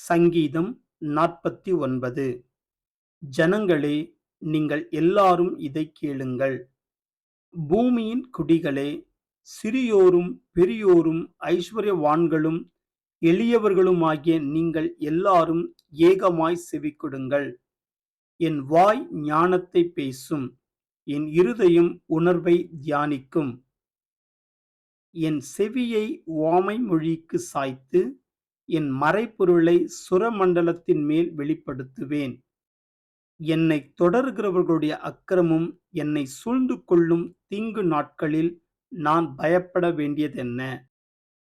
சங்கீதம் 49. ஜனங்களே, நீங்கள் எல்லாரும் இதைக் கேளுங்கள். பூமியின் குடிகளே, சிறியோரும் பெரியோரும் ஐசுவரியவான்களும் எளியவர்களுமாகிய நீங்கள் எல்லாரும் ஏகமாய்ச் செவிகொடுங்கள். என் வாய் ஞானத்தைப் பேசும், என் இருதயம் உணர்வைத் தியானிக்கும். என் செவியை உவமைமொழிக்குச் சாய்த்து, என் மறைபொருளைச் சுரமண்டலத்தின் மேல் வெளிப்படுத்துவேன். என்னைத் தொடருகிறவர்களுடைய அக்கிரமம் என்னைச் சூழ்ந்து கொள்ளும் தீங்கு நாட்களில் நான் பயப்பட வேண்டியதென்ன?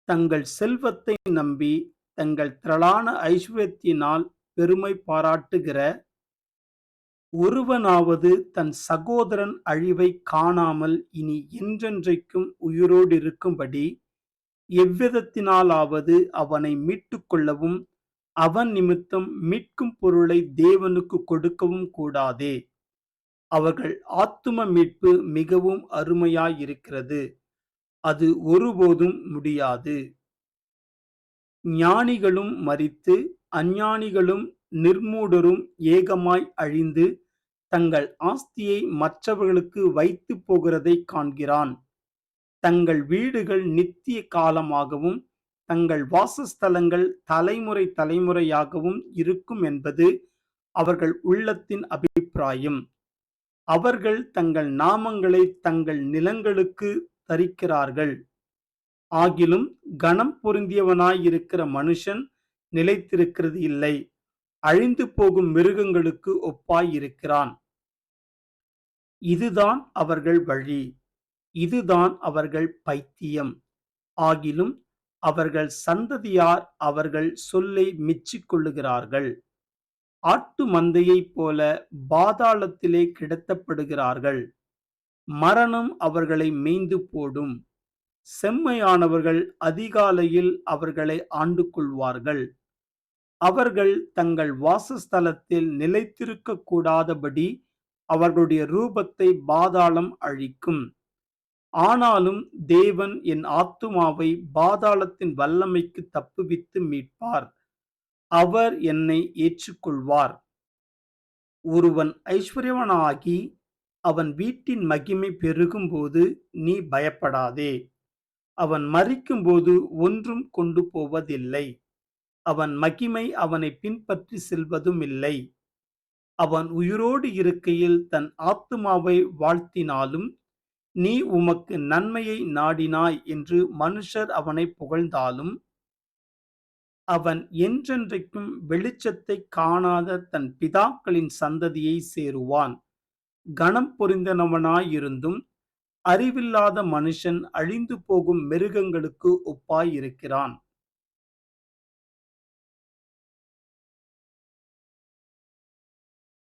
தங்கள் செல்வத்தை நம்பி தங்கள் திரளான ஐசுவரியத்தினால் பெருமை பாராட்டுகிற ஒருவனாவது தன் சகோதரன் அழிவைக் காணாமல் இனி என்றென்றைக்கும் உயிரோடிருக்கும்படி எவ்விதத்தினாலாவது அவனை மீட்டுக் கொள்ளவும் அவன் நிமித்தம் மீட்கும் பொருளை தேவனுக்குக் கொடுக்கவும் கூடாதே. அவர்கள் ஆத்தும மீட்பு மிகவும் அருமையாயிருக்கிறது, அது ஒருபோதும் முடியாது. ஞானிகளும் மரித்து அஞ்ஞானிகளும் நிர்மூடரும் ஏகமாய் அழிந்து தங்கள் ஆஸ்தியை மற்றவர்களுக்கு வைத்துப் போகிறதைக் காண்கிறான். தங்கள் வீடுகள் நித்திய காலமாகவும் தங்கள் வாசஸ்தலங்கள் தலைமுறை தலைமுறையாகவும் இருக்கும் என்பது அவர்கள் உள்ளத்தின் அபிப்பிராயம். அவர்கள் தங்கள் நாமங்களை தங்கள் நிலங்களுக்கு தரிக்கிறார்கள். ஆகிலும் கனம் பொருந்தியவனாயிருக்கிற மனுஷன் நிலைத்திருக்கிறது இல்லை, அழிந்து போகும் மிருகங்களுக்கு ஒப்பாயிருக்கிறான். இதுதான் அவர்கள் வழி, இதுதான் அவர்கள் பைத்தியம். ஆகிலும் அவர்கள் சந்ததியார் அவர்கள் சொல்லை மெச்சிக் கொள்ளுகிறார்கள். ஆட்டு மந்தையைப் போல பாதாளத்திலே கிடத்தப்படுகிறார்கள். மரணம் அவர்களை மேய்ந்து போடும். செம்மையானவர்கள் அதிகாலையில் அவர்களை ஆண்டு கொள்வார்கள். அவர்கள் தங்கள் வாசஸ்தலத்தில் நிலைத்திருக்க கூடாதபடி அவர்களுடைய ரூபத்தை பாதாளம் அழிக்கும். ஆனாலும் தேவன் என் ஆத்துமாவை பாதாளத்தின் வல்லமைக்கு தப்புவித்து மீட்பார். அவர் என்னை ஏற்றுக்கொள்வார். ஒருவன் ஐசுவரியவானாகி அவன் வீட்டின் மகிமை பெருகும்போது நீ பயப்படாதே. அவன் மரிக்கும்போது ஒன்றும் கொண்டு போவதில்லை. அவன் மகிமை அவனை பின்பற்றி செல்வதுமில்லை. அவன் உயிரோடு இருக்கையில் தன் ஆத்துமாவை வாழ்த்தினாலும், நீ உமக்கு நன்மையை நாடினாய் என்று மனுஷர் அவனை புகழ்ந்தாலும், அவன் என்றென்றைக்கும் வெளிச்சத்தைக் காணாத தன் பிதாக்களின் சந்ததியை சேருவான். கனம் பொருந்தினவனாயிருந்தும் அறிவில்லாத மனுஷன் அழிந்து போகும் மிருகங்களுக்கு ஒப்பாயிருக்கிறான்.